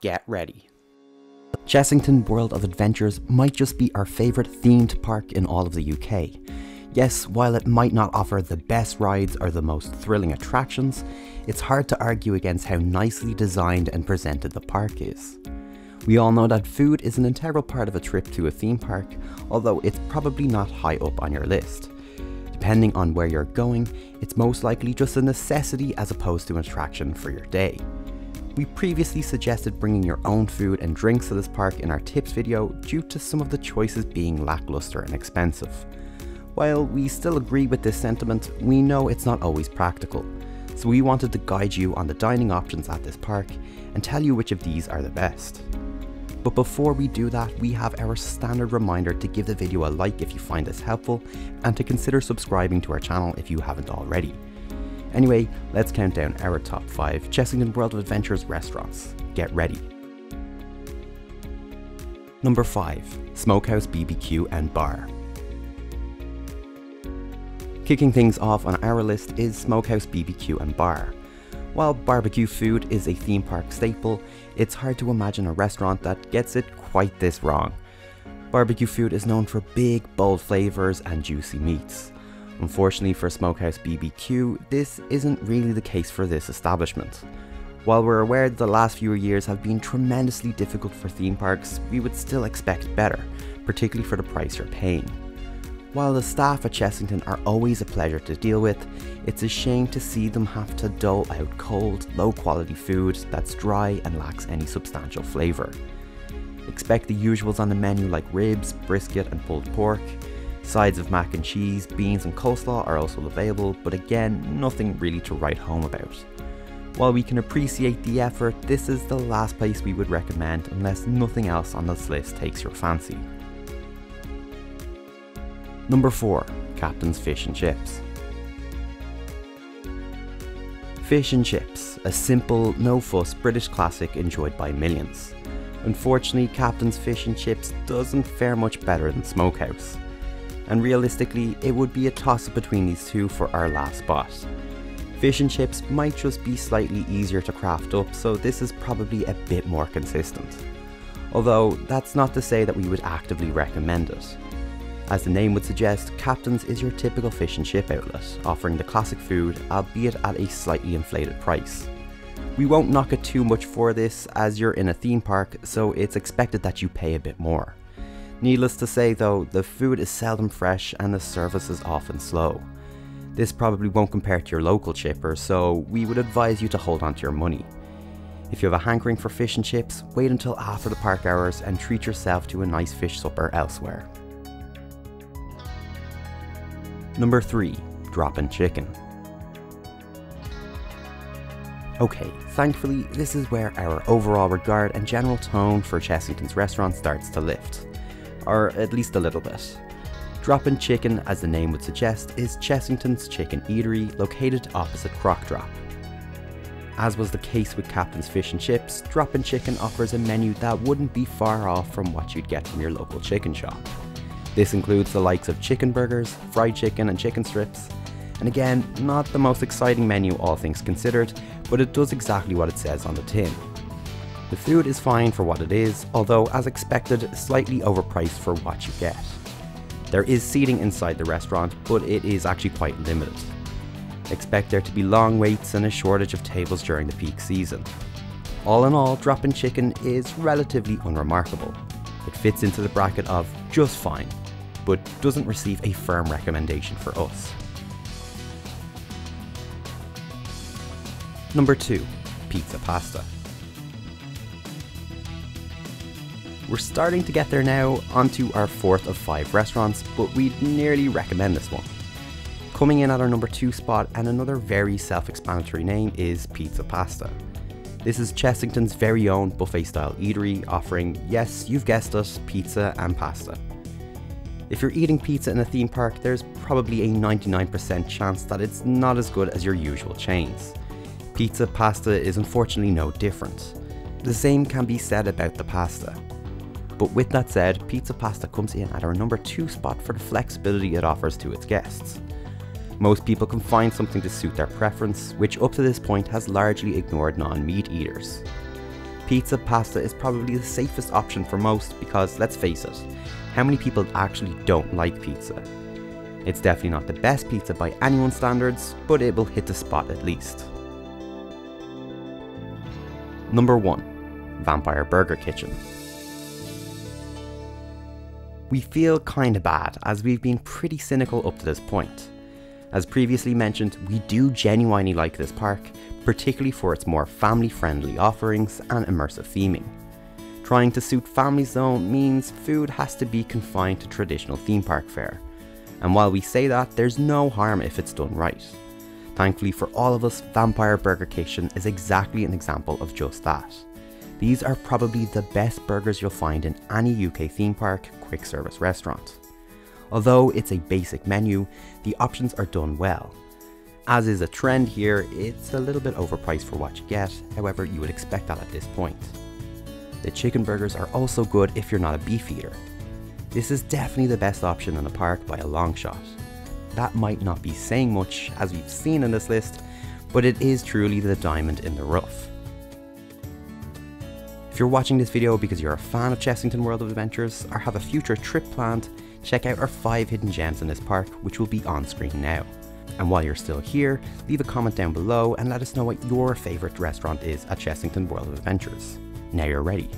get ready. Chessington World of Adventures might just be our favourite themed park in all of the UK. Yes, while it might not offer the best rides or the most thrilling attractions, it's hard to argue against how nicely designed and presented the park is. We all know that food is an integral part of a trip to a theme park, although it's probably not high up on your list. Depending on where you're going, it's most likely just a necessity as opposed to an attraction for your day. We previously suggested bringing your own food and drinks to this park in our tips video due to some of the choices being lackluster and expensive. While we still agree with this sentiment, we know it's not always practical, so we wanted to guide you on the dining options at this park and tell you which of these are the best. But before we do that, we have our standard reminder to give the video a like if you find this helpful, and to consider subscribing to our channel if you haven't already. Anyway, let's count down our top 5 Chessington World of Adventures restaurants. Get ready. Number 5. Smokehouse BBQ and Bar. Kicking things off on our list is Smokehouse BBQ and Bar. While barbecue food is a theme park staple, it's hard to imagine a restaurant that gets it quite this wrong. Barbecue food is known for big, bold flavours and juicy meats. Unfortunately for Smokehouse BBQ, this isn't really the case for this establishment. While we're aware that the last few years have been tremendously difficult for theme parks, we would still expect better, particularly for the price you're paying. While the staff at Chessington are always a pleasure to deal with, it's a shame to see them have to dole out cold, low quality food that's dry and lacks any substantial flavour. Expect the usuals on the menu like ribs, brisket and pulled pork. Sides of mac and cheese, beans and coleslaw are also available, but again, nothing really to write home about. While we can appreciate the effort, this is the last place we would recommend unless nothing else on this list takes your fancy. Number 4. Captain's Fish and Chips. Fish and chips, a simple, no-fuss British classic enjoyed by millions. Unfortunately, Captain's Fish and Chips doesn't fare much better than Smokehouse. And realistically, it would be a toss-up between these two for our last spot. Fish and chips might just be slightly easier to craft up, so this is probably a bit more consistent. Although, that's not to say that we would actively recommend it. As the name would suggest, Captain's is your typical fish and chip outlet, offering the classic food, albeit at a slightly inflated price. We won't knock it too much for this, as you're in a theme park, so it's expected that you pay a bit more. Needless to say though, the food is seldom fresh and the service is often slow. This probably won't compare to your local chipper, so we would advise you to hold on to your money. If you have a hankering for fish and chips, wait until after the park hours and treat yourself to a nice fish supper elsewhere. Number 3. Drop-in Chicken. Okay, thankfully this is where our overall regard and general tone for Chessington's restaurant starts to lift. Or at least a little bit. Drop-in Chicken, as the name would suggest, is Chessington's chicken eatery located opposite Croc Drop. As was the case with Captain's Fish and Chips, Drop-in Chicken offers a menu that wouldn't be far off from what you'd get from your local chicken shop. This includes the likes of chicken burgers, fried chicken and chicken strips, and again, not the most exciting menu all things considered, but it does exactly what it says on the tin. The food is fine for what it is, although as expected, slightly overpriced for what you get. There is seating inside the restaurant, but it is actually quite limited. Expect there to be long waits and a shortage of tables during the peak season. All in all, Drop-in Chicken is relatively unremarkable. It fits into the bracket of just fine, but doesn't receive a firm recommendation for us. Number 2. Pizza Pasta. We're starting to get there now, onto our 4th of 5 restaurants, but we'd nearly recommend this one. Coming in at our number 2 spot, and another very self-explanatory name, is Pizza Pasta. This is Chessington's very own buffet-style eatery, offering, yes, you've guessed it, pizza and pasta. If you're eating pizza in a theme park, there's probably a 99% chance that it's not as good as your usual chains. Pizza Pasta is unfortunately no different. The same can be said about the pasta. But with that said, Pizza Pasta comes in at our number 2 spot for the flexibility it offers to its guests. Most people can find something to suit their preference, which up to this point has largely ignored non-meat eaters. Pizza pasta is probably the safest option for most because, let's face it, how many people actually don't like pizza? It's definitely not the best pizza by anyone's standards, but it will hit the spot at least. Number 1. Vampire Burger Kitchen. We feel kinda bad as we've been pretty cynical up to this point. As previously mentioned, we do genuinely like this park, particularly for its more family-friendly offerings and immersive theming. Trying to suit families though means food has to be confined to traditional theme park fare. And while we say that, there's no harm if it's done right. Thankfully for all of us, Vampire Burger Kitchen is exactly an example of just that. These are probably the best burgers you'll find in any UK theme park quick service restaurant. Although it's a basic menu, the options are done well. As is a trend here, it's a little bit overpriced for what you get, however you would expect that at this point. The chicken burgers are also good if you're not a beef eater. This is definitely the best option in the park by a long shot. That might not be saying much as we've seen in this list, but it is truly the diamond in the rough. If you're watching this video because you're a fan of Chessington World of Adventures or have a future trip planned, check out our 5 hidden gems in this park, which will be on screen now. And while you're still here, leave a comment down below and let us know what your favourite restaurant is at Chessington World of Adventures. Now you're ready.